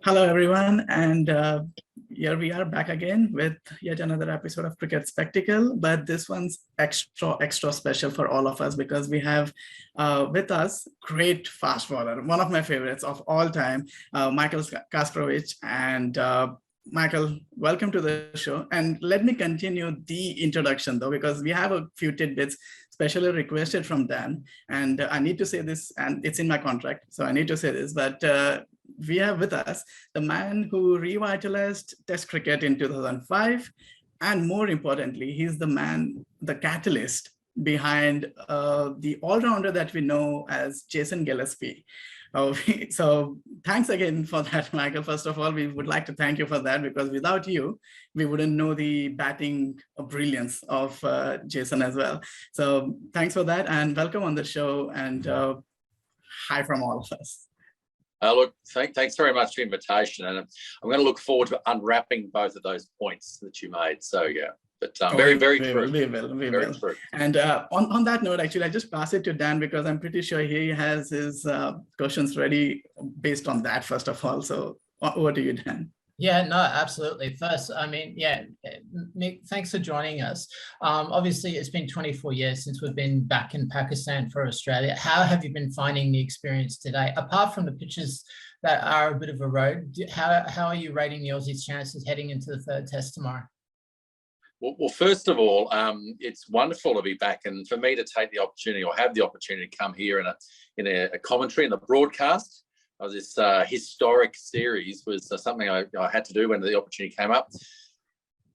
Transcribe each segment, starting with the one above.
Hello, everyone, and here we are back again with yet another episode of Cricket Spectacle. But this one's extra special for all of us because we have with us great fast bowler, one of my favorites of all time, Michael Kasprowicz. And Michael, welcome to the show. And let me continue the introduction though, because we have a few tidbits specially requested from Dan. And I need to say this, and it's in my contract, so I need to say this, but we have with us the man who revitalized Test cricket in 2005. And more importantly, he's the man, the catalyst behind the all-rounder that we know as Jason Gillespie. So thanks again for that, Michael. First of all, we would like to thank you for that because without you, we wouldn't know the batting brilliance of Jason as well. So thanks for that and welcome on the show and hi from all of us. Look, thanks very much for the invitation, and I'm going to look forward to unwrapping both of those points that you made. So yeah, but very true. We will. True. And on that note, actually, I just pass it to Dan because I'm pretty sure he has his questions ready based on that. First of all, so over to you, Dan. Yeah, no, absolutely. First, I mean, yeah, Nick, thanks for joining us. Obviously, it's been 24 years since we've been back in Pakistan for Australia. How have you been finding the experience today? Apart from the pitches that are a bit of a road, how are you rating the Aussies' chances heading into the third test tomorrow? Well, first of all, it's wonderful to be back, and for me to take the opportunity or have the opportunity to come here in a commentary in the broadcast of this historic series was something I had to do when the opportunity came up.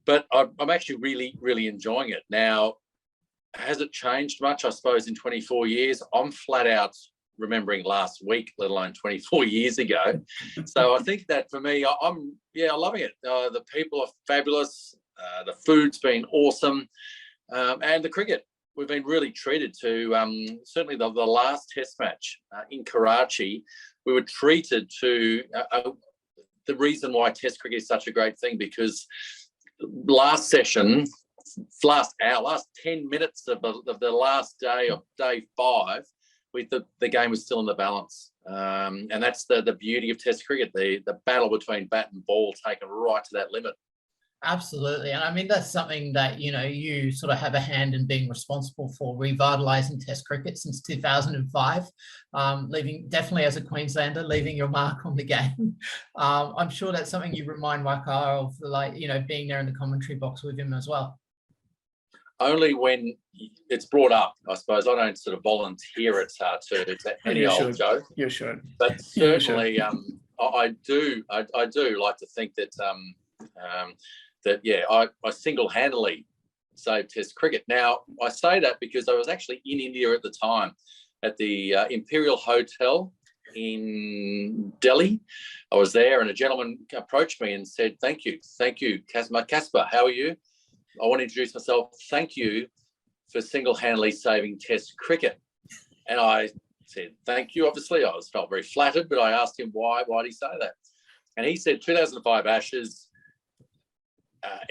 But I'm actually really enjoying it. Now, has it changed much, I suppose, in 24 years? I'm flat out remembering last week, let alone 24 years ago. So I think that for me, I'm loving it. The people are fabulous. The food's been awesome. And the cricket, we've been really treated to, certainly the last test match in Karachi, we were treated to the reason why Test cricket is such a great thing, because last session, last 10 minutes of the last day of day 5, the game was still in the balance. And that's the beauty of Test cricket, the battle between bat and ball taken right to that limit. Absolutely. And I mean, that's something that, you sort of have a hand in being responsible for revitalizing Test cricket since 2005, definitely as a Queenslander, leaving your mark on the game. I'm sure that's something you remind Wakar of, being there in the commentary box with him as well. Only when it's brought up, I suppose. I don't sort of volunteer it to any old joke. You should. But certainly, I do like to think that I single-handedly saved Test cricket. Now, I say that because I was actually in India at the time at the Imperial Hotel in Delhi. I was there and a gentleman approached me and said, thank you, Casper, how are you? I want to introduce myself. Thank you for single-handedly saving Test cricket. And I said, thank you, obviously. I felt very flattered, but I asked him why did he say that? And he said 2005 Ashes,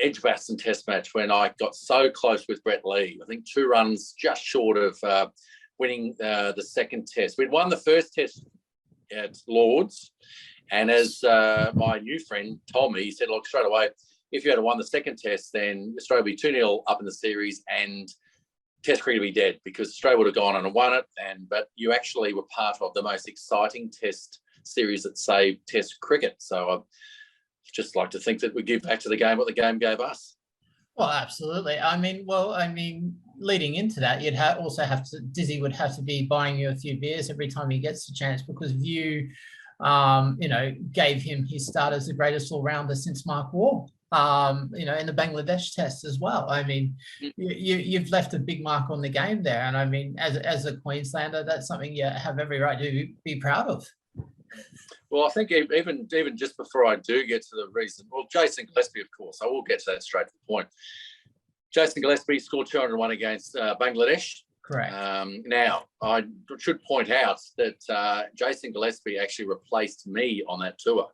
Edgbaston Test match when I got so close with Brett Lee. I think 2 runs just short of winning the second test. We'd won the first test at Lords, and as my new friend told me, he said, look, straight away, if you had won the second test, then Australia would be 2-0 up in the series and Test cricket would be dead because Australia would have gone on and won it. But you actually were part of the most exciting test series that saved Test cricket. So I just like to think that we give back to the game what the game gave us. Well, absolutely. I mean, leading into that, you'd also have to, Dizzy would have to be buying you a few beers every time he gets a chance because you, gave him his start as the greatest all-rounder since Mark Waugh, in the Bangladesh test as well. I mean, you've left a big mark on the game there. And I mean, as a Queenslander, that's something you have every right to be proud of. Well, I think even just before I do get to the reason, Jason Gillespie, of course, I will get to that straight to the point. Jason Gillespie scored 201 against Bangladesh. Correct. Now, I should point out that Jason Gillespie actually replaced me on that tour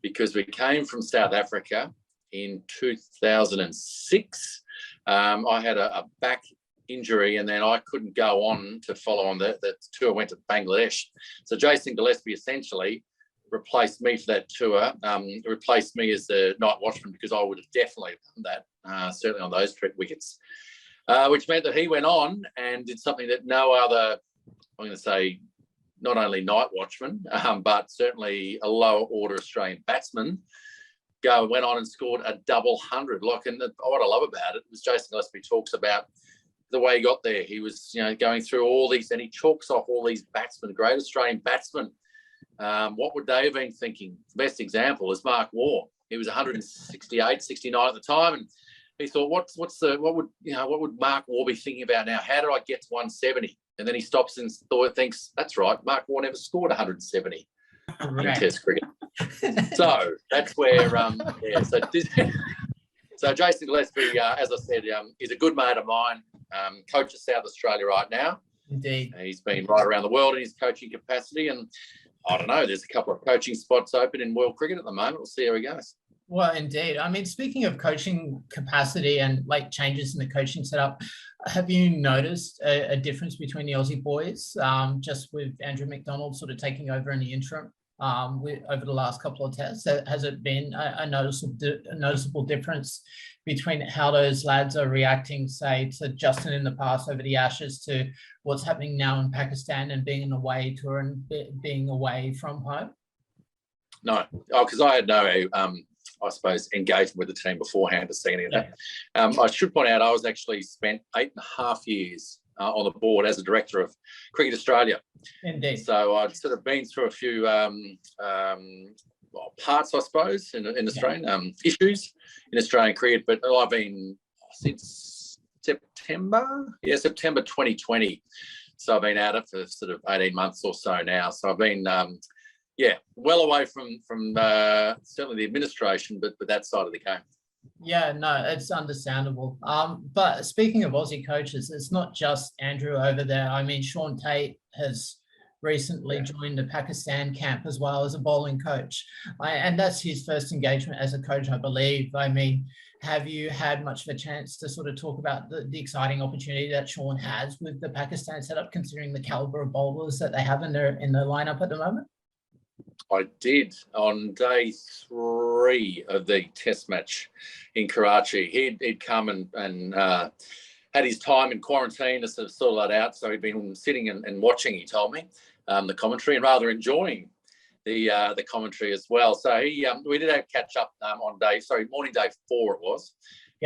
because we came from South Africa in 2006. I had a back injury, and then I couldn't go on to follow on the tour. Went to Bangladesh. So Jason Gillespie essentially replaced me for that tour. Replaced me as the night watchman because I would have definitely done that, certainly on those wickets, which meant that he went on and did something that no other, I'm going to say, not only night watchman, but certainly a lower order Australian batsman, went on and scored a double hundred. What I love about it was Jason Gillespie talks about the way he got there. He was, going through all these, and he chalks off all these batsmen, great Australian batsmen. What would they have been thinking? The best example is Mark Waugh. He was 168, 69 at the time, and he thought, what would Mark Waugh be thinking about now? How did I get to 170? And then he stops and thinks, that's right, Mark Waugh never scored 170 in Test cricket. So that's where, so Jason Gillespie, as I said, is a good mate of mine. Coaches South Australia right now. Indeed. He's been right around the world in his coaching capacity, and I don't know, there's a couple of coaching spots open in world cricket at the moment. We'll see how he goes. Well, indeed. I mean, speaking of coaching capacity and like changes in the coaching setup, have you noticed a difference between the Aussie boys, just with Andrew McDonald sort of taking over in the interim over the last couple of tests? Has it been a noticeable difference between how those lads are reacting, say, to Justin in the past over the Ashes to what's happening now in Pakistan and being an away tour and being away from home? No, because I had no, I suppose, engagement with the team beforehand to see any of that. I should point out I was actually spent 8.5 years on the board as a director of Cricket Australia. Indeed. So I'd sort of been through a few parts, I suppose, in Australian issues in Australian cricket, but I've been since September 2020. So I've been at it for sort of 18 months or so now. So I've been, well away from certainly the administration, but that side of the game. Yeah, no, it's understandable. But speaking of Aussie coaches, it's not just Andrew over there. I mean, Sean Tate has recently joined the Pakistan camp as well as a bowling coach. And that's his first engagement as a coach, I believe. I mean, have you had much of a chance to sort of talk about the exciting opportunity that Sean has with the Pakistan setup, considering the caliber of bowlers that they have in their lineup at the moment? I did on day 3 of the test match in Karachi. He'd come and had his time in quarantine to sort of sort that out. So he'd been sitting and watching, he told me, the commentary and rather enjoying the commentary as well. So we did have catch up on morning day 4 it was,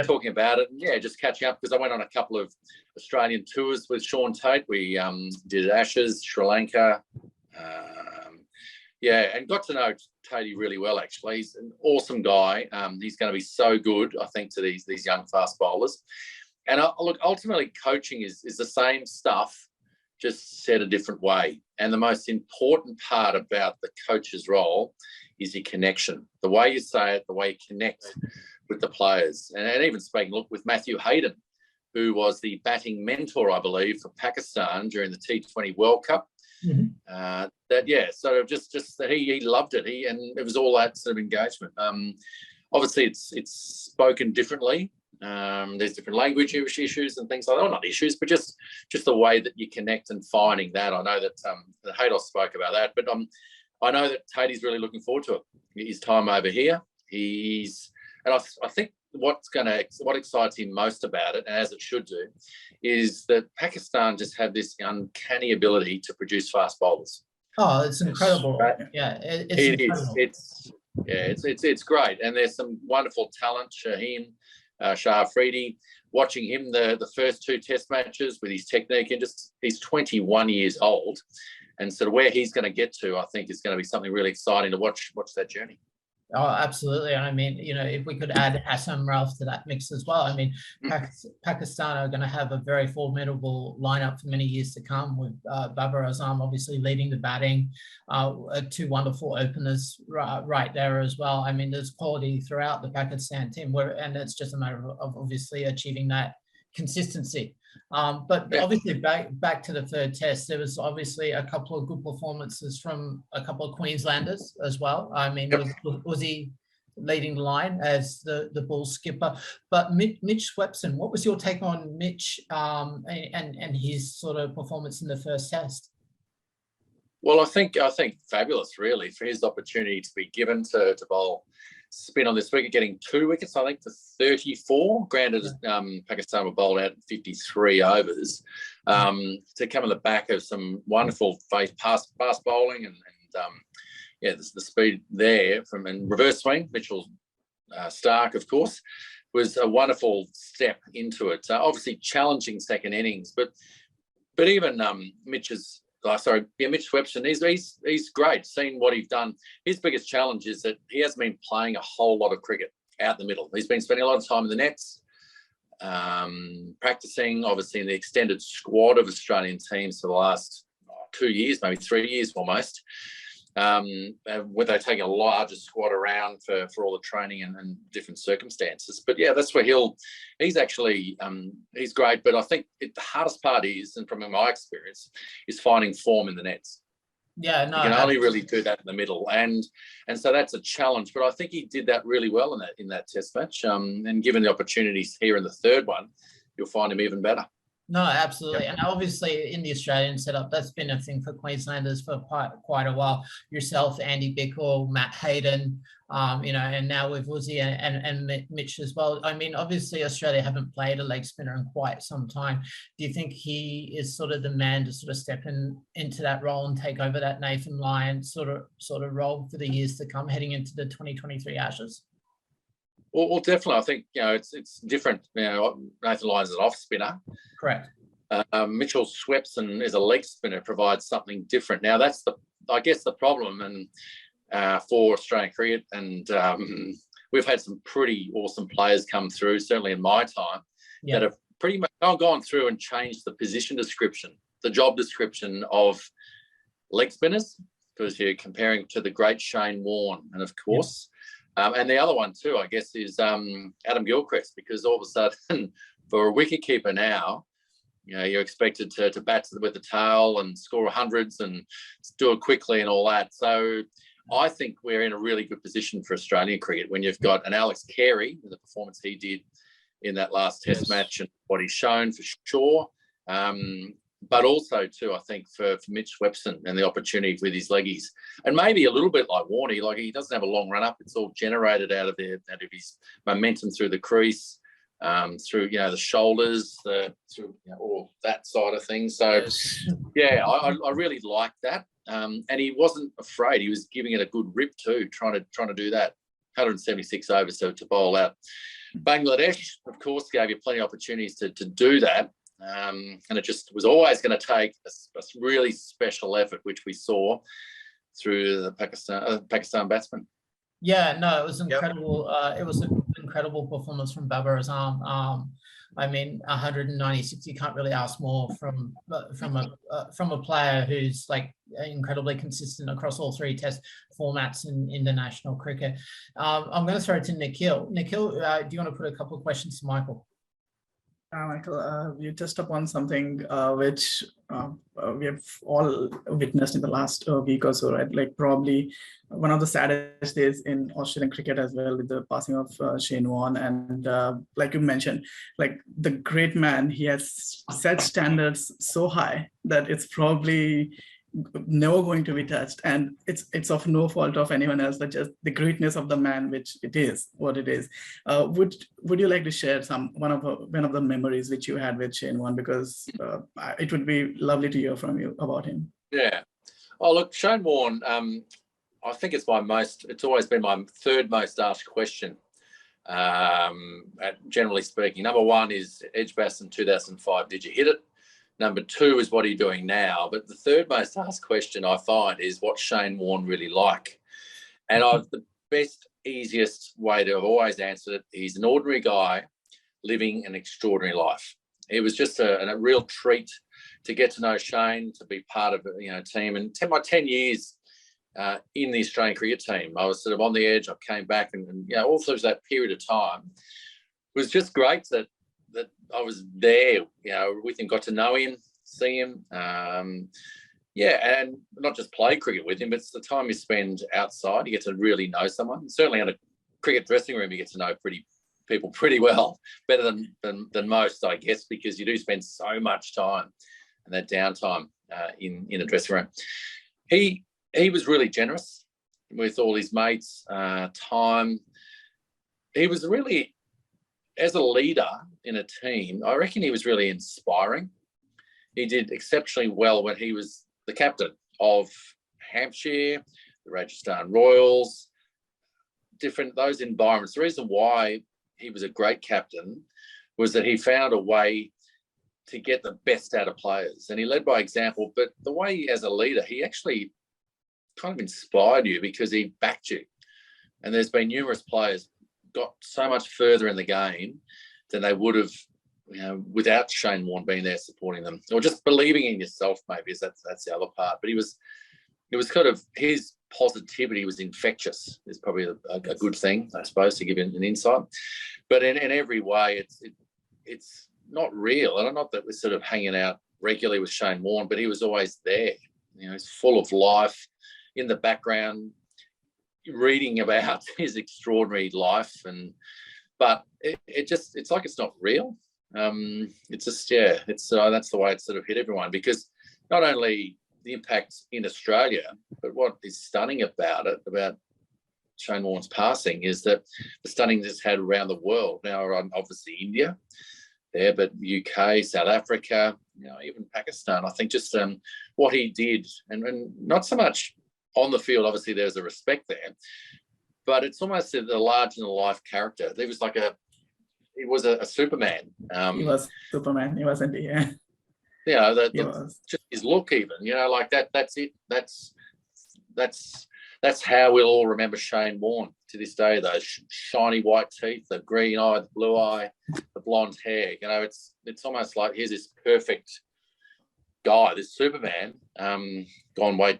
talking about it. And just catching up because I went on a couple of Australian tours with Sean Tate. We did Ashes, Sri Lanka, and got to know Tatey really well, actually. He's an awesome guy. He's going to be so good, I think, to these young fast bowlers. And look, ultimately, coaching is the same stuff, just said a different way. And the most important part about the coach's role is your connection. The way you say it, the way you connect with the players. And even speaking, look, with Matthew Hayden, who was the batting mentor, I believe, for Pakistan during the T20 World Cup. Mm-hmm. Just that he loved it. And it was all that sort of engagement. Obviously, it's spoken differently. There's different language issues and things like that. Not issues, but just the way that you connect and finding that. I know that Haydos spoke about that, but I know that Tatey's really looking forward to it. His time over here. I think what excites him most about it, and as it should do, is that Pakistan just have this uncanny ability to produce fast bowlers. Oh, it's incredible! It's incredible. It's great, and there's some wonderful talent. Shah Afridi, watching him the first 2 test matches with his technique, and he's 21 years old, and sort of where he's going to get to, I think, is going to be something really exciting to watch that journey. Oh, absolutely. And I mean, if we could add Hassan Ralph to that mix as well. I mean, Pakistan are going to have a very formidable lineup for many years to come, with Babar Azam obviously leading the batting, 2 wonderful openers right there as well. I mean, there's quality throughout the Pakistan team, and it's just a matter of obviously achieving that consistency. But obviously back to the 3rd test, there was obviously a couple of good performances from a couple of Queenslanders as well. I mean, was he leading the line as the Bulls skipper? But Mitch Swepson, what was your take on Mitch and his sort of performance in the first test? Well, I think fabulous, really, for his opportunity to be given to bowl spin on this wicket, getting 2 wickets, I think, for 34. Granted, Pakistan were bowled out in 53 overs. To come on the back of some wonderful fast bowling and the speed there and reverse swing, Mitch Starc, of course, was a wonderful step into it. Obviously challenging second innings, but even Mitch Webster, he's great. Seeing what he's done, his biggest challenge is that he hasn't been playing a whole lot of cricket out the middle. He's been spending a lot of time in the nets, practicing, obviously in the extended squad of Australian teams for the last 2 years, maybe 3 years almost. Where they're taking a larger squad around for all the training and different circumstances. But yeah, that's where he's great. But I think the hardest part is, and from my experience, is finding form in the nets. Yeah, no, you can only really do that in the middle, and so that's a challenge. But I think he did that really well in that Test match. And given the opportunities here in the third one, you'll find him even better. No, absolutely. And obviously in the Australian setup, that's been a thing for Queenslanders for quite a while. Yourself, Andy Bickle, Matt Hayden, and now with Woodsy and Mitch as well. I mean, obviously Australia haven't played a leg spinner in quite some time. Do you think he is sort of the man to sort of step into that role and take over that Nathan Lyon sort of role for the years to come, heading into the 2023 Ashes? Well, definitely. I think it's different. Nathan Lyon's an off spinner. Correct. Mitchell Swepson is a leg spinner, provides something different. Now that's the problem, and for Australian cricket, and we've had some pretty awesome players come through. Certainly in my time, that have pretty much gone through and changed the position description, the job description of leg spinners, because you're comparing to the great Shane Warne, and of course. And the other one too, I guess, is Adam Gilchrist, because all of a sudden, for a wicketkeeper now, you're expected to bat with the tail and score hundreds and do it quickly and all that. So I think we're in a really good position for Australian cricket when you've got an Alex Carey, the performance he did in that last Test match and what he's shown for sure. But also too, I think for Mitch Webster and the opportunity with his leggies, and maybe a little bit like Warne, like he doesn't have a long run up. It's all generated out of his momentum through the crease, through the shoulders, through all that side of things. So yeah, I really like that. And he wasn't afraid. He was giving it a good rip too, trying to do that. 176 overs to bowl out. Bangladesh, of course, gave you plenty of opportunities to do that. And it just was always going to take a really special effort, which we saw through the Pakistan batsman. Yeah, no, it was incredible. It was an incredible performance from Babar Azam. I mean, 196. You can't really ask more from a player who's like incredibly consistent across all 3 Test formats in international cricket. I'm going to throw it to Nikhil. Nikhil, do you want to put a couple of questions to Michael? Michael, you touched upon something which we have all witnessed in the last week or so, right? Like probably one of the saddest days in Australian cricket as well, with the passing of Shane Warne. And like you mentioned, like the great man, he has set standards so high that it's probably never going to be touched, and it's of no fault of anyone else, but just the greatness of the man, which it is what it is. Would you like to share one of the memories which you had with Shane Warne, because it would be lovely to hear from you about him. Yeah. Oh look, Shane Warne, I think it's always been my third most asked question. Generally speaking, number one is Edgbaston in 2005, did you hit it? Number 2 is what are you doing now? But the third most asked question I find is what's Shane Warne really like? And the best, easiest way to have always answered it, he's an ordinary guy living an extraordinary life. It was just a real treat to get to know Shane, to be part of a team. And my 10 years in the Australian cricket team, I was sort of on the edge. I came back and all through that period of time, it was just great that I was there, with him, got to know him, see him, and not just play cricket with him, but it's the time you spend outside. You get to really know someone. Certainly in a cricket dressing room, you get to know people pretty well, better than most, I guess, because you do spend so much time and that downtime in a dressing room. He was really generous with all his mates, time. He was really, as a leader in a team, I reckon he was really inspiring. He did exceptionally well when he was the captain of Hampshire, the Rajasthan Royals, those environments. The reason why he was a great captain was that he found a way to get the best out of players, and he led by example. But the way as a leader, he actually kind of inspired you because he backed you. And there's been numerous players got so much further in the game than they would have, without Shane Warne being there supporting them, or just believing in yourself. Maybe that's the other part. But it was kind of, his positivity was infectious. Is probably a good thing, I suppose, to give an insight. But in every way, it's not real. And not that we're sort of hanging out regularly with Shane Warne, but he was always there. He's full of life in the background, reading about his extraordinary life. But it's like it's not real. It's just, that's the way it sort of hit everyone, because not only the impact in Australia, but what is stunning about Shane Warne's passing is that the stunning it's had around the world. Now, obviously India there, but UK, South Africa, even Pakistan. I think just what he did, and not so much on the field. Obviously, there's a respect there, but it's almost a larger-than-life character. He was a Superman. He was Superman. He wasn't. Yeah. Just his look, even. Like that. That's it. That's how we'll all remember Shane Warne to this day. Those shiny white teeth, the green eye, the blue eye, the blonde hair. It's almost like here's this perfect guy, this Superman, gone way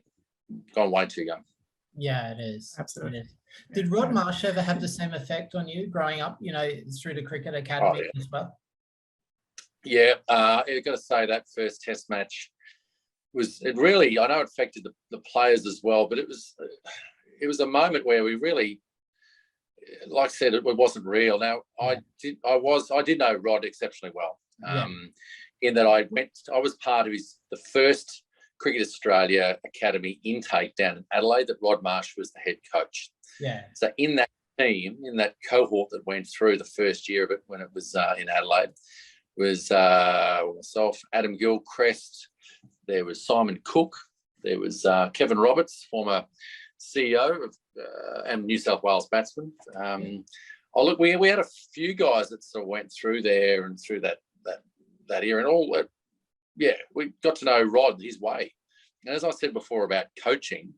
too young. Yeah, it is. Absolutely. It is. Did Rod Marsh ever have the same effect on you growing up, through the cricket academy as well? Yeah, I've got to say that first test match I know it affected the players as well, but it was a moment where we really, like I said, it wasn't real. Now, I did know Rod exceptionally well, in that I was part of the first Cricket Australia Academy intake down in Adelaide that Rod Marsh was the head coach. Yeah. So in that team, in that cohort that went through the first year of it when it was in Adelaide, was myself, Adam Gilchrist, there was Simon Cook, there was Kevin Roberts, former CEO of and New South Wales batsman. We had a few guys that sort of went through there and through that era, and all that. Yeah, we got to know Rod, his way. And as I said before about coaching,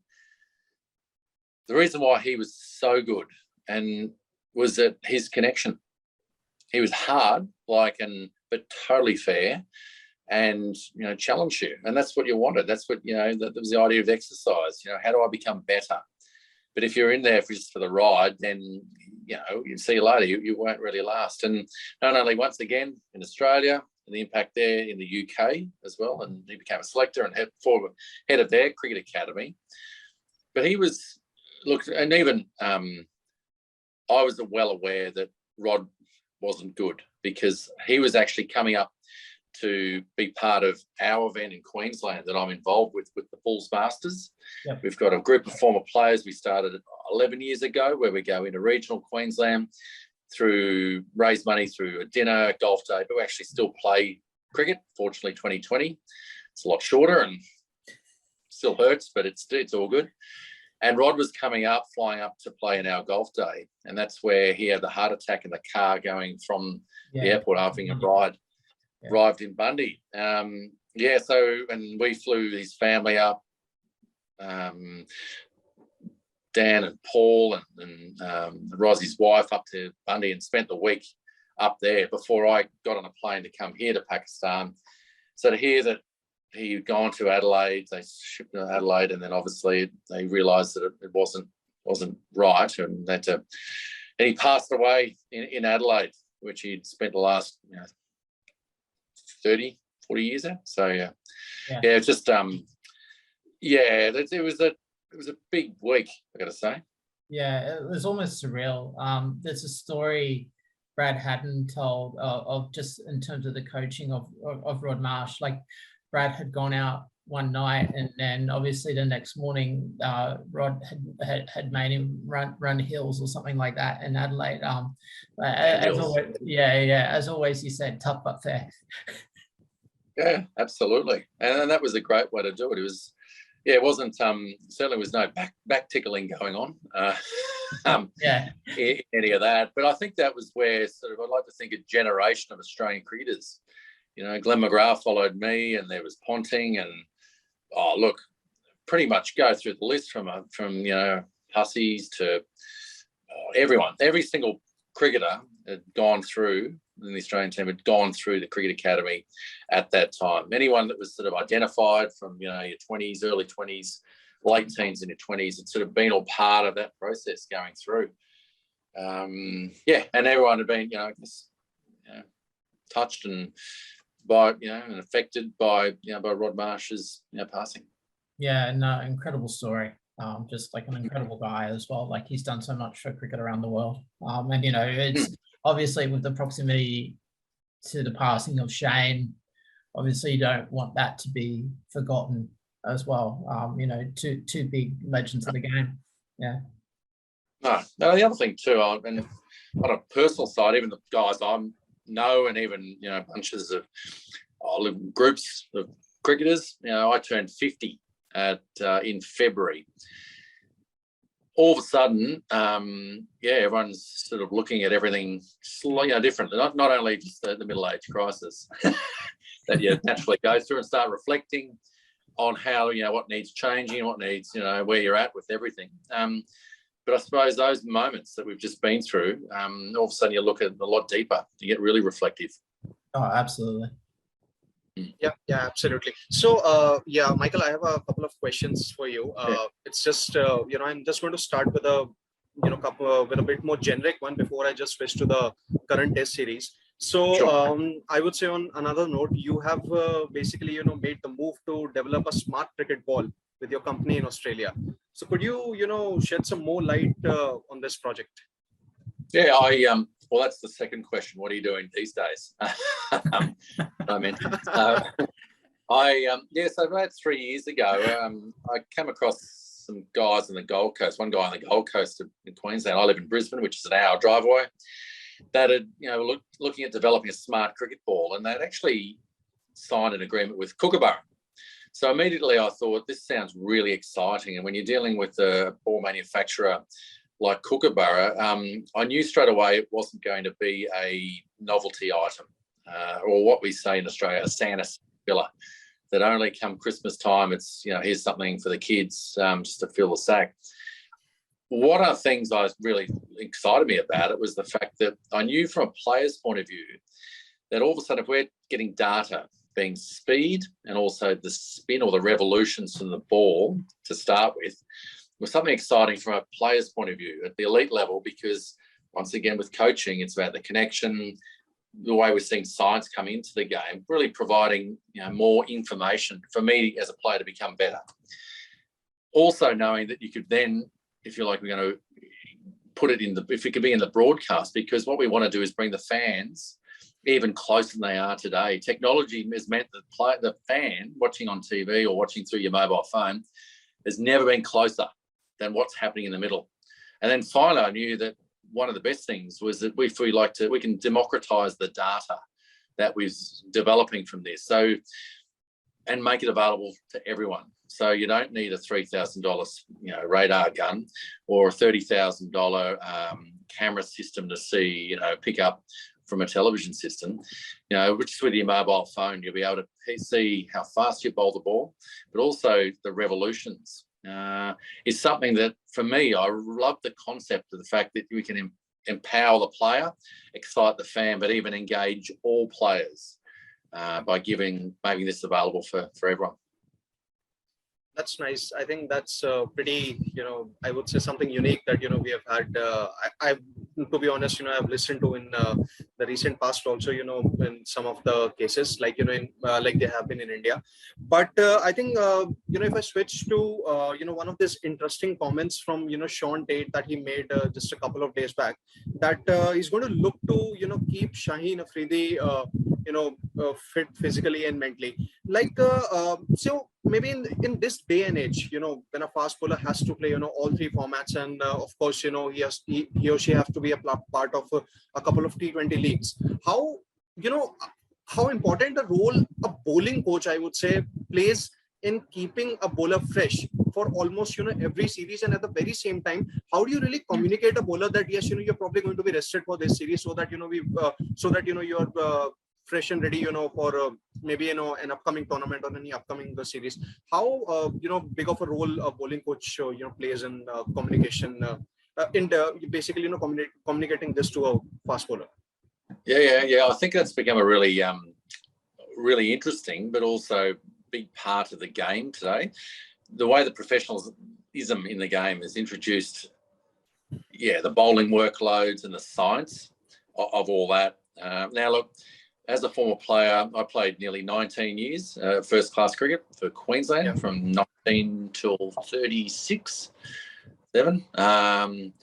the reason why he was so good was that his connection. He was hard, but totally fair, and challenge you. And that's what you wanted. That's what that was the idea of exercise. How do I become better? But if you're in there just for the ride, then you see you later. You won't really last. And not only once again in Australia, and the impact there in the UK as well, and he became a selector and head of their cricket academy. But he was and even I was well aware that Rod wasn't good, because he was actually coming up to be part of our event in Queensland that I'm involved with the Bulls Masters. Yep. We've got a group of former players. We started 11 years ago, where we go into regional Queensland, raise money through a dinner, golf day, but we actually still play cricket. Fortunately, 2020, it's a lot shorter and still hurts, but it's all good. And Rod was flying up to play in our golf day, and that's where he had the heart attack in the car going from the airport after a ride. Arrived in Bundy. And we flew his family up, Dan and Paul and Rosie's wife, up to Bundy, and spent the week up there before I got on a plane to come here to Pakistan. So to hear that he'd gone to Adelaide, they shipped to Adelaide, and then obviously they realised that it wasn't right, and he passed away in Adelaide, which he'd spent the last 30, 40 years there. So it was a big week, I got to say. Yeah, it was almost surreal. There's a story Brad Haddon told of just in terms of the coaching of Rod Marsh. Like, Brad had gone out one night, and then obviously the next morning, Rod had made him run hills or something like that in Adelaide. As always, as always, he said tough but fair. Yeah, absolutely, and that was a great way to do it. It was, it wasn't certainly was no back tickling going on, any of that. But I think that was where sort of I'd like to think a generation of Australian cricketers. You know, Glenn McGrath followed me, and there was Ponting, and look, pretty much go through the list from you know, Hussies to everyone. Every single cricketer had gone through in the Australian team had gone through the Cricket Academy at that time. Anyone that was sort of identified from, you know, your 20s, early 20s, late teens and your 20s, had sort of been all part of that process going through. And everyone had been, you know, touched and by, you know, and affected by, you know, by Rod Marsh's, you know, passing. Yeah, no, incredible story. Just like an incredible guy as well. Like, he's done so much for cricket around the world. And, you know, it's obviously with the proximity to the passing of Shane, obviously you don't want that to be forgotten as well. You know, two big legends of the game. Yeah. No, the other thing too, and on a personal side, even the guys I know, and even, you know, bunches of groups of cricketers, you know, I turned 50 in February. All of a sudden, everyone's sort of looking at everything slightly different. Not only just the middle-age crisis that you naturally go through, and start reflecting on how, you know, what needs changing, what needs, you know, where you're at with everything. But I suppose those moments that we've just been through, all of a sudden you look at a lot deeper. You get really reflective. Oh, absolutely. Yeah, absolutely. So, Michael, I have a couple of questions for you. It's just, you know, I'm just going to start with a, you know, with a bit more generic one before I just switch to the current test series. So, sure. I would say on another note, you have basically, you know, made the move to develop a smart cricket ball with your company in Australia. So, could you, you know, shed some more light on this project? Yeah, well, that's the second question. What are you doing these days? I mean, so about 3 years ago, I came across some guys on the Gold Coast. One guy on the Gold Coast in Queensland. I live in Brisbane, which is an hour drive away. That had, you know, looking at developing a smart cricket ball, and they'd actually signed an agreement with Kookaburra. So immediately I thought, this sounds really exciting. And when you're dealing with a ball manufacturer like Kookaburra, I knew straight away it wasn't going to be a novelty item, or what we say in Australia, a Santa filler, that only come Christmas time, it's, you know, here's something for the kids just to fill the sack. What are things I was really excited me about it was the fact that I knew from a player's point of view that all of a sudden, if we're getting data, being speed and also the spin or the revolutions from the ball to start with, was something exciting from a player's point of view at the elite level, because once again with coaching, it's about the connection, the way we're seeing science come into the game, really providing, you know, more information for me as a player to become better. Also knowing that you could then, if you're like, we're going to put it in the, if it could be in the broadcast, because what we want to do is bring the fans even closer than they are today. Technology has meant that the fan watching on TV or watching through your mobile phone has never been closer than what's happening in the middle. And then finally, I knew that one of the best things was that we can democratize the data that we're developing from this. So, and make it available to everyone. So you don't need a $3,000, you know, radar gun or a $30,000 camera system to see, you know, pick up from a television system. You know, just with your mobile phone, you'll be able to see how fast you bowl the ball, but also the revolutions. Is something that, for me, I love the concept of the fact that we can empower the player, excite the fan, but even engage all players by making this available for everyone. That's nice. I think that's pretty, you know, I would say something unique that, you know, we have had. I to be honest, you know, I've listened to in the recent past also, you know, in some of the cases, like, you know, in, like they have been in India. But I think, you know, if I switch to, you know, one of these interesting comments from, you know, Sean Tate that he made just a couple of days back, that he's going to look to, you know, keep Shaheen Afridi, you know, fit physically and mentally. So maybe in this day and age, when a fast bowler has to play, all three formats, and of course, he or she have to be a part of a couple of T20 leagues. How important a role a bowling coach, I would say, plays in keeping a bowler fresh for almost every series, and at the very same time, how do you really communicate a bowler that yes, you're probably going to be rested for this series, so that you're fresh and ready, for maybe an upcoming tournament or any upcoming series. How big of a role a bowling coach plays in communication, basically communicating this to a fast bowler. Yeah. I think that's become a really really interesting, but also big part of the game today. The way the professionalism in the game is introduced, the bowling workloads and the science of all that. Now, look, as a former player, I played nearly 19 years first class cricket for Queensland from 19 till 36, 17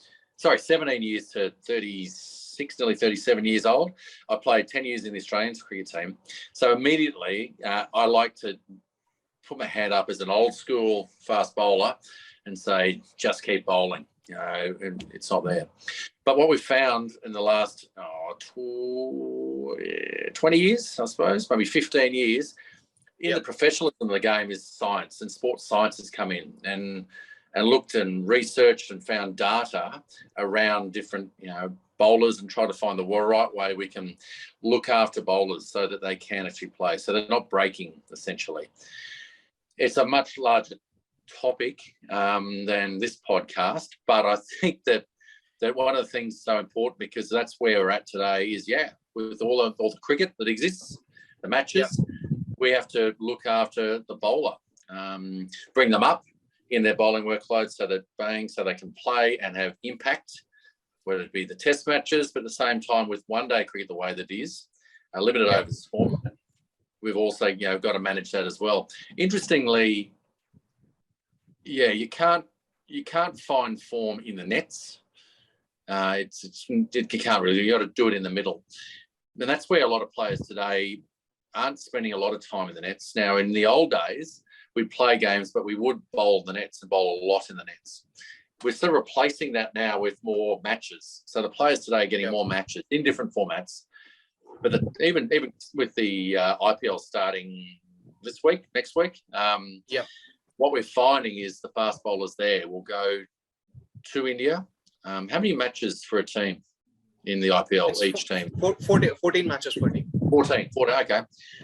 years to 36, nearly 37 years old. I played 10 years in the Australian cricket team. So immediately I like to put my hand up as an old school fast bowler and say, just keep bowling. It's not there. But what we've found in the last 20 years, I suppose, maybe 15 years, in the professionalism of the game is science, and sports science has come in and looked and researched and found data around different, bowlers, and try to find the right way we can look after bowlers so that they can actually play, so they're not breaking, essentially. It's a much larger topic than this podcast, but I think that one of the things so important, because that's where we're at today, is with all the cricket that exists, the matches, we have to look after the bowler, bring them up in their bowling workload so they can play and have impact, whether it be the test matches, but at the same time with one-day cricket the way that it is, limited overs format, we've also got to manage that as well. Interestingly, you can't find form in the nets. You can't really. You got to do it in the middle, and that's where a lot of players today aren't spending a lot of time in the nets. Now, in the old days, we'd play games, but we would bowl the nets and bowl a lot in the nets. We're sort of replacing that now with more matches. So the players today are getting more matches in different formats. But even with the IPL starting this week, next week, what we're finding is the fast bowlers there will go to India. How many matches for a team in the IPL, each team? 14 matches per team. 14, okay.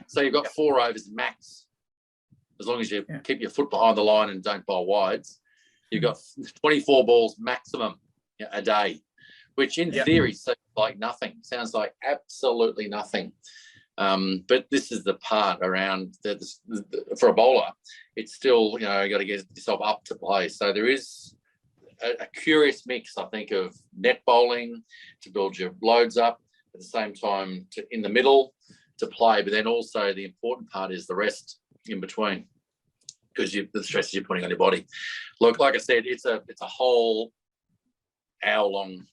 So you've got 4 overs max. As long as you keep your foot behind the line and don't bowl wides, you've got 24 balls maximum a day, which in theory sounds like nothing. Sounds like absolutely nothing. But this is the part around for a bowler. It's still, you got to get yourself up to play. So there is a curious mix, I think, of net bowling to build your loads up, at the same time in the middle to play, but then also the important part is the rest in between, because the stress you're putting on your body. Look, like I said, it's a whole hour-long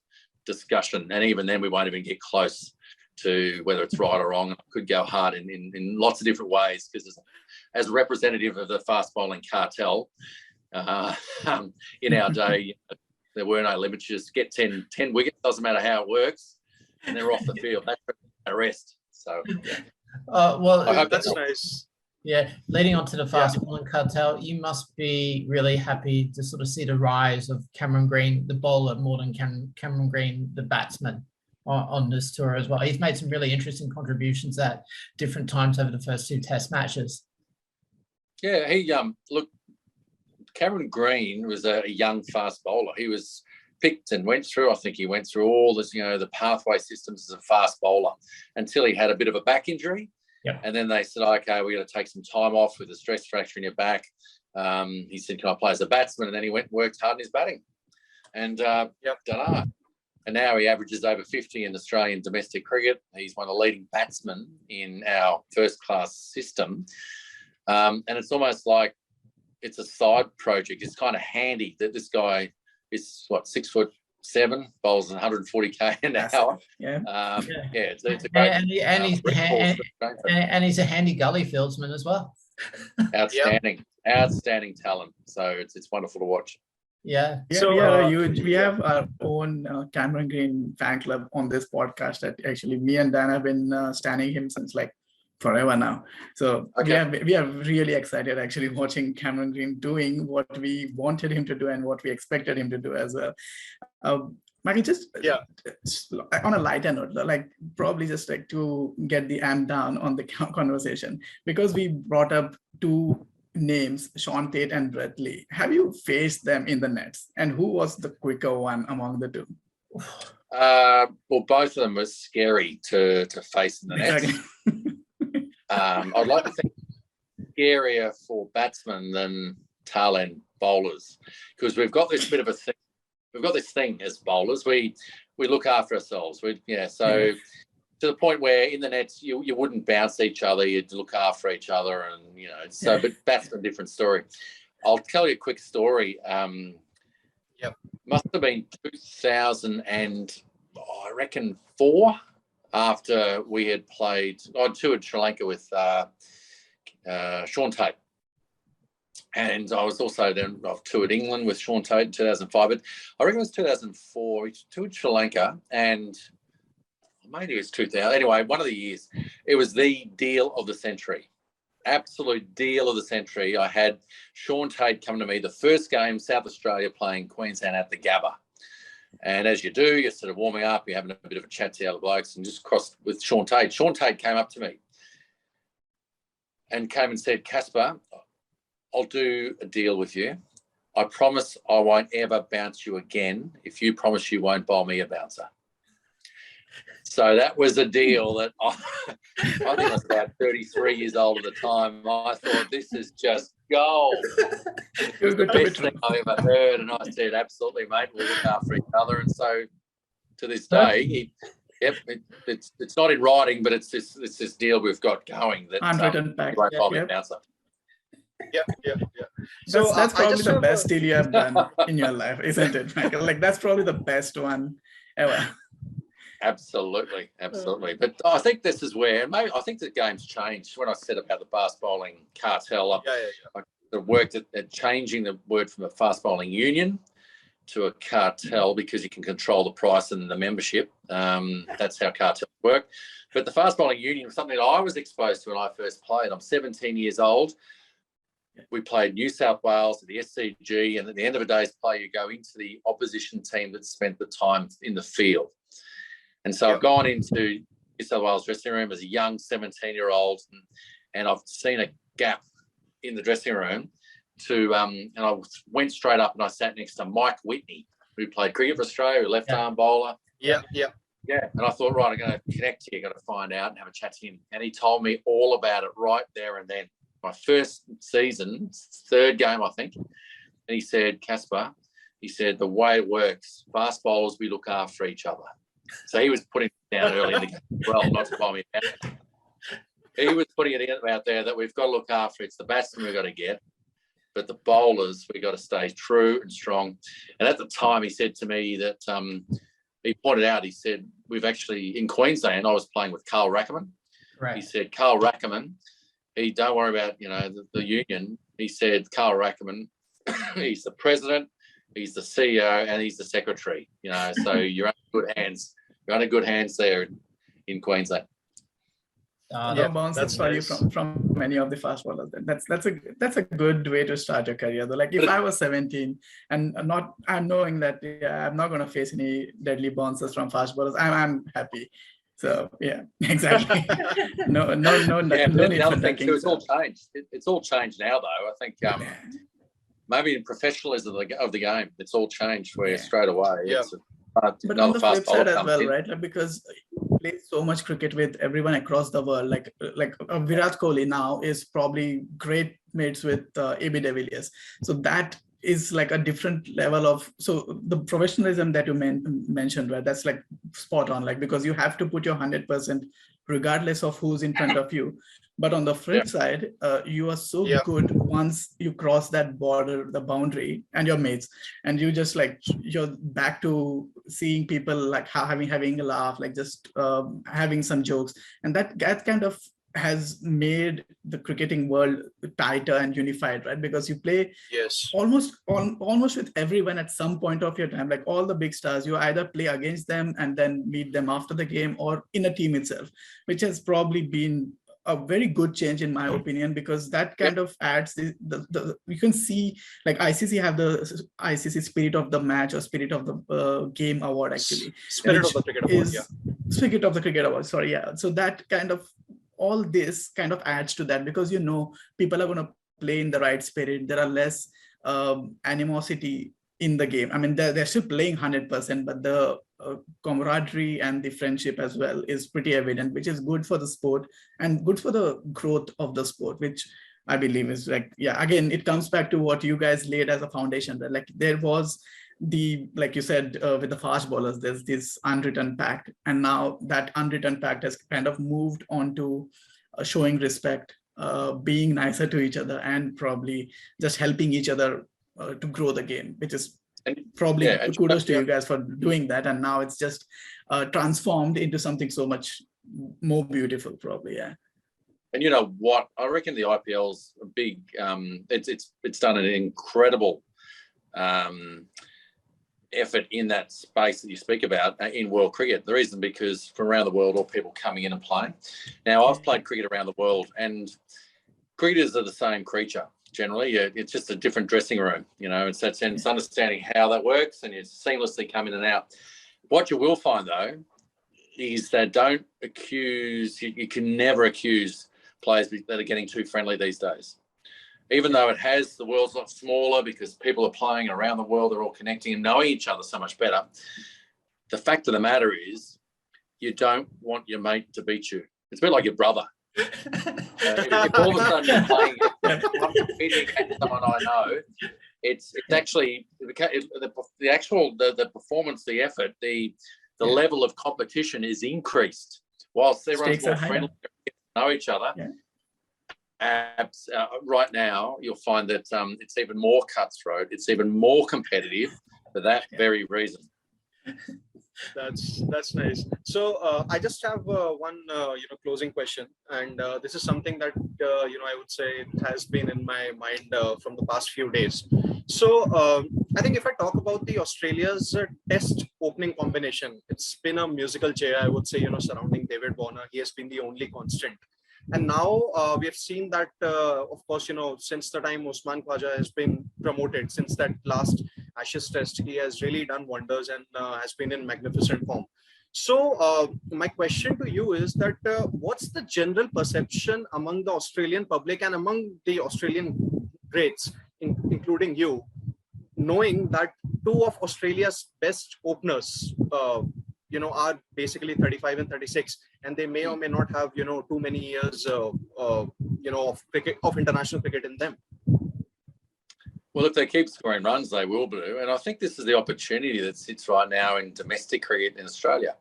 discussion, and even then we won't even get close to whether it's right or wrong. It could go hard in lots of different ways, because as representative of the fast bowling cartel, in our day, there were no limits. You just get 10 wickets, doesn't matter how it works, and they're off the field. That's a rest. So, well, I hope that's nice. Yeah, leading on to the fast bowling cartel, you must be really happy to sort of see the rise of Cameron Green, the bowler, more than Cameron Green, the batsman, on this tour as well. He's made some really interesting contributions at different times over the first 2 test matches. Yeah, he look, Cameron Green was a young fast bowler. He was picked and went through all this, the pathway systems as a fast bowler, until he had a bit of a back injury. Yep. And then they said, okay, we're going to take some time off with a stress fracture in your back. He said, can I play as a batsman? And then he went and worked hard in his batting. And dunno. And now he averages over 50 in Australian domestic cricket. He's one of the leading batsmen in our first-class system. And it's almost like it's a side project. It's kind of handy that this guy is, 6 foot 7, bowls 140k an hour. Yeah. It's a great. And he's a handy gully fieldsman as well. Outstanding talent. So it's wonderful to watch. Yeah. So we have our own Cameron Green fan club on this podcast. That actually me and Dan have been standing him since like forever now. So we are really excited actually watching Cameron Green doing what we wanted him to do and what we expected him to do as well. Michael, just on a lighter note, like probably just like to get the amp down on the conversation, because we brought up 2 names, Sean Tate and Brett Lee. Have you faced them in the nets, and who was the quicker one among the 2? Well, both of them were scary to face in the nets. I'd like to think scarier for batsmen than tail end bowlers, because we've got this bit of a thing. We've got this thing as bowlers. We look after ourselves. To the point where in the nets you wouldn't bounce each other, you'd look after each other, and but that's a different story. I'll tell you a quick story. Must have been 2000 and I reckon 4, after we had played. I toured Sri Lanka with Sean Tate, and I was also I've toured England with Sean Tate in 2005, but I reckon it was 2004. We toured Sri Lanka, and maybe it was 2000. Anyway, one of the years, it was the deal of the century. Absolute deal of the century. I had Sean Tate come to me the first game, South Australia playing Queensland at the Gabba. And as you do, you're sort of warming up, you're having a bit of a chat to the other blokes, and just crossed with Sean Tate. Sean Tate came up to me and came and said, Kasper, I'll do a deal with you. I promise I won't ever bounce you again if you promise you won't bowl me a bouncer. So that was a deal that I think I was about 33 years old at the time. I thought, this is just gold. It was the best thing I've ever heard. And I said, absolutely, mate, we'll look after each other. And so to this day, it's not in writing, but it's this deal we've got going that won't bowl me a bouncer. So that's probably the best deal you have done in your life, isn't it, Michael? Like that's probably the best one ever. Absolutely. But I think this is where, maybe I think the game's changed. When I said about the fast bowling cartel, I worked at changing the word from a fast bowling union to a cartel, because you can control the price and the membership. That's how cartels work. But the fast bowling union was something that I was exposed to when I first played. I'm 17 years old. We played New South Wales at the SCG, and at the end of a day's play, you go into the opposition team that spent the time in the field. And so I've gone into New South Wales dressing room as a young 17-year-old, and I've seen a gap in the dressing room and I went straight up and I sat next to Mike Whitney, who played cricket for Australia, left-arm bowler. Yeah. And I thought, right, I'm going to connect here, got to find out and have a chat to him. And he told me all about it right there and then. My first season, 3rd game, I think. And he said, Kasper, the way it works, fast bowlers, we look after each other. So he was putting it down early in the game. Well, not to bowl me out. He was putting it out there that we've got to look after. It's the batsmen we've got to get, but the bowlers, we've got to stay true and strong. And at the time, he said to me that he pointed out, he said, we've actually, in Queensland, I was playing with Carl Rackerman. Right. He said, Carl Rackerman, don't worry about, the union. He said, Carl Rackerman, he's the president, he's the CEO, and he's the secretary. So you're under good hands. You're under good hands there in Queensland. No bounces for you from many of the fast bowlers. That's a good way to start your career. Though, like if I was 17 and I'm knowing that I'm not going to face any deadly bounces from fast bowlers, I'm happy. So yeah, exactly. No need for thinking. It's all changed. It's all changed now, though. I think maybe in professionalism of the game, it's all changed where straight away. Yeah. But on the flip side as well, right? Like, because you play so much cricket with everyone across the world. Like Virat Kohli now is probably great mates with AB de Villiers. So that is like a different level of, so the professionalism that you mentioned, right? That's like spot on, like, because you have to put your 100% regardless of who's in front of you. But on the flip side, you are so good once you cross that border, the boundary, and your mates, and you just like, you're back to seeing people like having a laugh, like just having some jokes. And that kind of has made the cricketing world tighter and unified, right? Because you play almost with everyone at some point of your time, like all the big stars, you either play against them and then meet them after the game, or in a team itself, which has probably been a very good change in my opinion, because that kind of adds the you can see, like ICC have the ICC Spirit of the Match or Spirit of the Game award, actually. Spirit of the Cricket Award, Spirit of the Cricket Award, sorry, yeah. So that kind of, all this kind of adds to that, because people are going to play in the right spirit. There are less animosity in the game. I mean, they're still playing 100%, but the camaraderie and the friendship as well is pretty evident, which is good for the sport and good for the growth of the sport, which I believe is like, again, it comes back to what you guys laid as a foundation, right? Like there was like you said, with the fast bowlers, there's this unwritten pact, and now that unwritten pact has kind of moved on to showing respect, being nicer to each other, and probably just helping each other to grow the game, which is probably kudos to you guys for doing that. And now it's just transformed into something so much more beautiful, probably. And you know what? I reckon the IPL's a big. It's done an incredible effort in that space that you speak about in world cricket. The reason, because from around the world, all people coming in and playing. Now, I've played cricket around the world, and cricketers are the same creature. Generally, it's just a different dressing room, it's understanding how that works, and you seamlessly come in and out. What you will find, though, is that don't accuse, you can never accuse players that are getting too friendly these days. Even though the world's a lot smaller because people are playing around the world, they're all connecting and knowing each other so much better. The fact of the matter is, you don't want your mate to beat you. It's a bit like your brother. If all of a sudden you're playing, I'm competing against someone I know, it's actually the performance, the effort, the level of competition is increased whilst everyone's more friendly, know each other. Right now, you'll find that it's even more cutthroat. It's even more competitive for that very reason. That's nice. So I just have one closing question, and this is something that I would say it has been in my mind from the past few days. So I think if I talk about the Australia's test opening combination, it's been a musical chair, I would say, surrounding David Warne. He has been the only constant. And now we have seen that, of course, since the time Usman Khawaja has been promoted, since that last Ashes test, he has really done wonders and has been in magnificent form. So my question to you is that what's the general perception among the Australian public and among the Australian greats, including you, knowing that two of Australia's best openers, are basically 35 and 36, and they may or may not have, too many years, of cricket, of international cricket in them? Well, if they keep scoring runs, they will do. And I think this is the opportunity that sits right now in domestic cricket in Australia.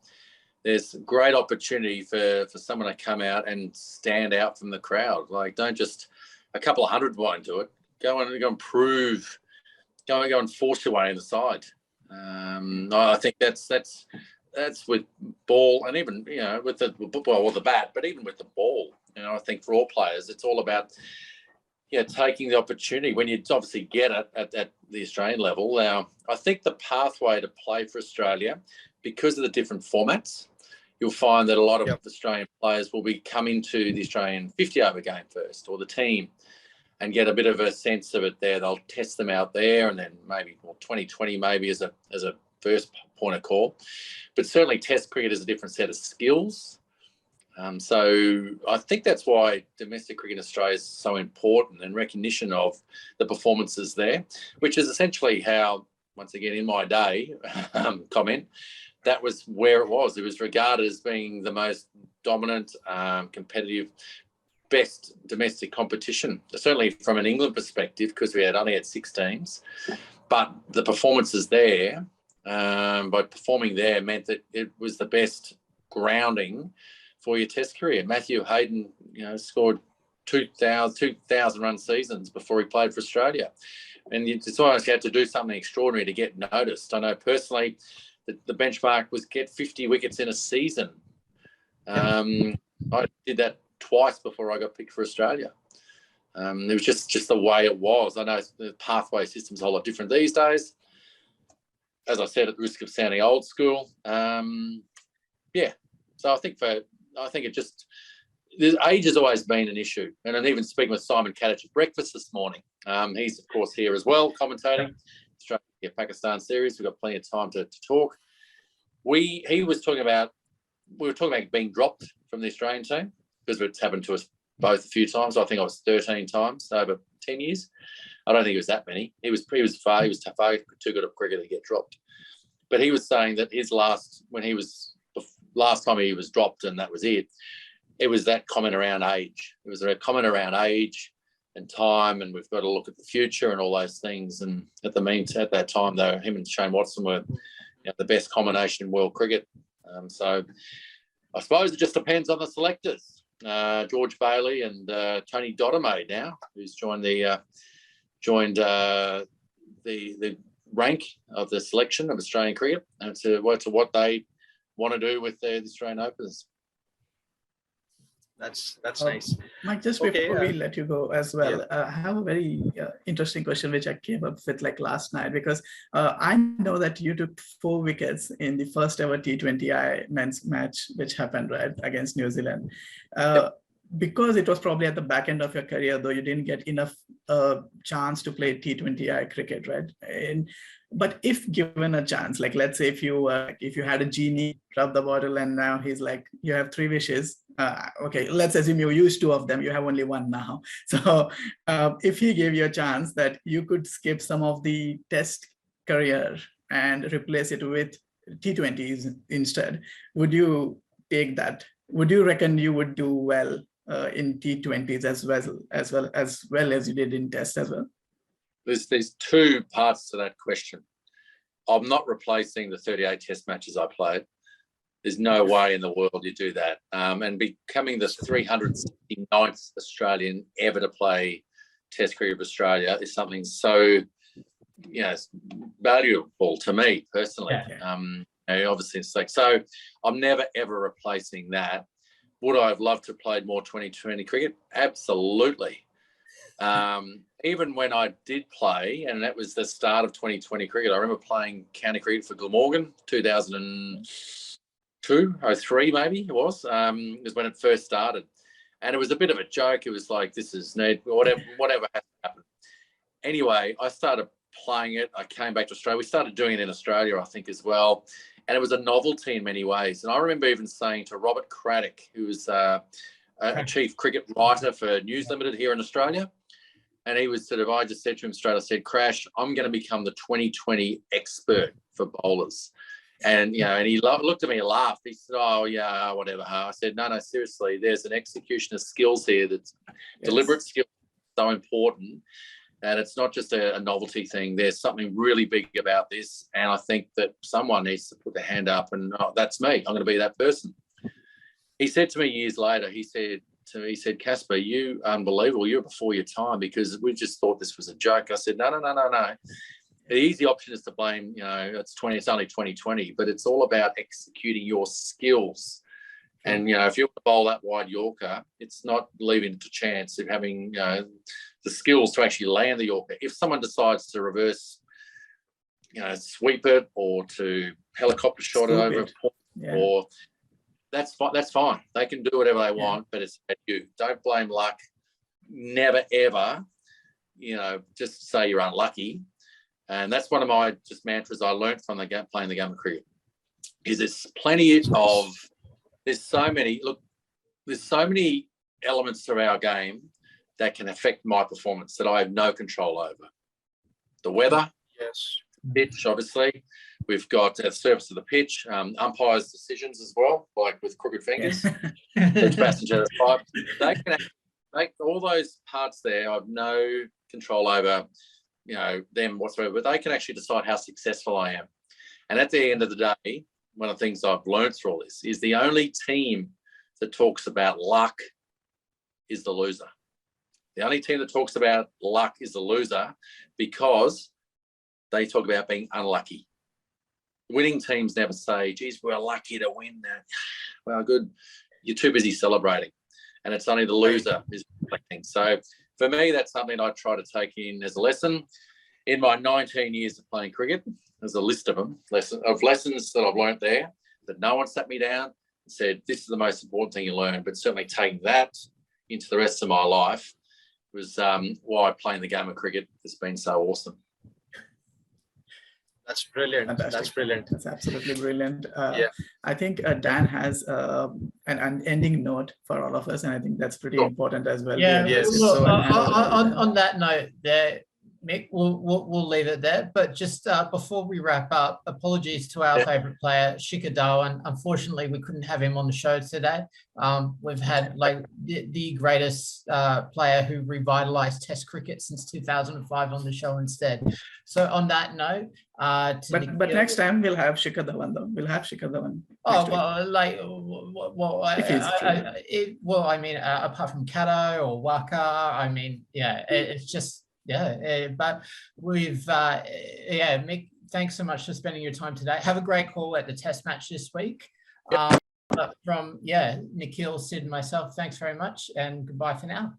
There's great opportunity for someone to come out and stand out from the crowd. Like, don't just a couple of hundred won't do it. Go and prove. Go and force your way in the side. I think that's with ball, and even with the bat, but even with the ball. I think for all players, it's all about taking the opportunity when you obviously get it at the Australian level. Now, I think the pathway to play for Australia, because of the different formats, you'll find that a lot of Australian players will be coming to the Australian 50-over game first, or the team, and get a bit of a sense of it there. They'll test them out there, and then maybe 2020 maybe as a first point of call. But certainly Test cricket is a different set of skills. So I think that's why domestic cricket in Australia is so important, and recognition of the performances there, which is essentially how, once again, in my day, comment, that was where it was. It was regarded as being the most dominant, competitive, best domestic competition, certainly from an England perspective, because we only had 6 teams. But the performances there by performing there meant that it was the best grounding for your Test career. Matthew Hayden, scored 2,000 run seasons before he played for Australia. And it's always had to do something extraordinary to get noticed. I know personally the benchmark was get 50 wickets in a season. I did that twice before I got picked for Australia. It was just the way it was. I know the pathway system's a whole lot different these days. As I said, at the risk of sounding old school. So I think it just, age has always been an issue. And I'm even speaking with Simon Kadich at breakfast this morning. He's, of course, here as well, commentating Australia-Pakistan series. We've got plenty of time to talk. We were talking about being dropped from the Australian team because it's happened to us both a few times. I think I was 13 times over 10 years. I don't think it was that many. He was far too good at cricket to get dropped. But he was saying that last time he was dropped and that was it. It was that comment around age. It was a comment around age and time, and we've got to look at the future and all those things. And at that time, though, him and Shane Watson were the best combination in world cricket. So I suppose it just depends on the selectors. George Bailey and Tony Doddermay now, who's joined the rank of the selection of Australian cricket, and to what they want to do with the Australian openers. That's nice. Mike, just before we let you go as well, I have a very interesting question which I came up with last night, because I know that you took 4 wickets in the first ever T20I men's match which happened against New Zealand. Because it was probably at the back end of your career, though you didn't get enough chance to play T20I cricket, right? But if given a chance, like let's say if you had a genie, rub the bottle, and now he's like, you have 3 wishes. Okay, let's assume you used 2 of them. You have only 1 now. So if he gave you a chance that you could skip some of the Test career and replace it with T20s instead, would you take that? Would you reckon you would do well in T20s as well as you did in Test as well? There's 2 parts to that question. I'm not replacing the 38 Test matches I played. There's no way in the world you do that. And becoming the 369th Australian ever to play Test cricket of Australia is something so, valuable to me personally. Obviously, it's like, so I'm never ever replacing that. Would I have loved to have played more 2020 cricket? Absolutely. Even when I did play, and that was the start of 2020 cricket, I remember playing county cricket for Glamorgan, 2002, 03 maybe it was when it first started. And it was a bit of a joke. It was like, this is whatever has to happen. Anyway, I started playing it. I came back to Australia. We started doing it in Australia, I think, as well. And it was a novelty in many ways. And I remember even saying to Robert Craddock, who was a chief cricket writer for News Limited here in Australia, and he was I just said to him straight, I said, Crash, I'm going to become the 2020 expert for bowlers. And, and he looked at me and laughed. He said, oh, yeah, whatever. I said, no, seriously, there's an execution of skills here that's deliberate skills, so important. And it's not just a novelty thing. There's something really big about this. And I think that someone needs to put their hand up and, that's me. I'm going to be that person. He said to me years later, he said, Casper, you unbelievable. You're before your time because we just thought this was a joke. I said, no. The easy option is to blame, it's only 2020, but it's all about executing your skills. And, if you want to bowl that wide Yorker, it's not leaving it to chance of having, the skills to actually land the Yorker. If someone decides to reverse, sweep it or to helicopter shot it over a point, or that's fine. They can do whatever they want, but it's at you. Don't blame luck. Never, ever, just say you're unlucky. And that's one of my just mantras I learned from playing the game of cricket. Is there's so many elements to our game that can affect my performance that I have no control over. The weather, pitch, obviously. We've got the surface of the pitch, umpires' decisions as well, like with crooked fingers, passenger pipe. They can make all those parts there. I have no control over, them whatsoever, but they can actually decide how successful I am. And at the end of the day, one of the things I've learned through all this is the only team that talks about luck is the loser. The only team that talks about luck is the loser because they talk about being unlucky. Winning teams never say, geez, we're lucky to win that. Well, good. You're too busy celebrating. And it's only the loser who's reflecting. So for me, that's something I try to take in as a lesson. In my 19 years of playing cricket, there's a list of them, lessons that I've learned there, that no one sat me down and said, this is the most important thing you learn. But certainly taking that into the rest of my life was why playing the game of cricket has been so awesome. That's brilliant. Fantastic. That's brilliant. That's absolutely brilliant. Yeah. I think Dan has an ending note for all of us, and I think that's pretty important as well. Yeah. Yes. Look, So on that note, there, Mick, we'll leave it there. But just before we wrap up, apologies to our favourite player, Shikhar Dhawan. Unfortunately, we couldn't have him on the show today. We've had like the greatest player who revitalised Test cricket since 2005 on the show instead. So on that note, but next time we'll have Shikhar Dhawan though. We'll have Shikhar Dhawan. Oh well, I mean, apart from Kato or Waka, I mean, yeah, it's just. Yeah, but we've Mick, thanks so much for spending your time today. Have a great call at the test match this week. But from Nikhil, Sid, and myself, thanks very much, and goodbye for now.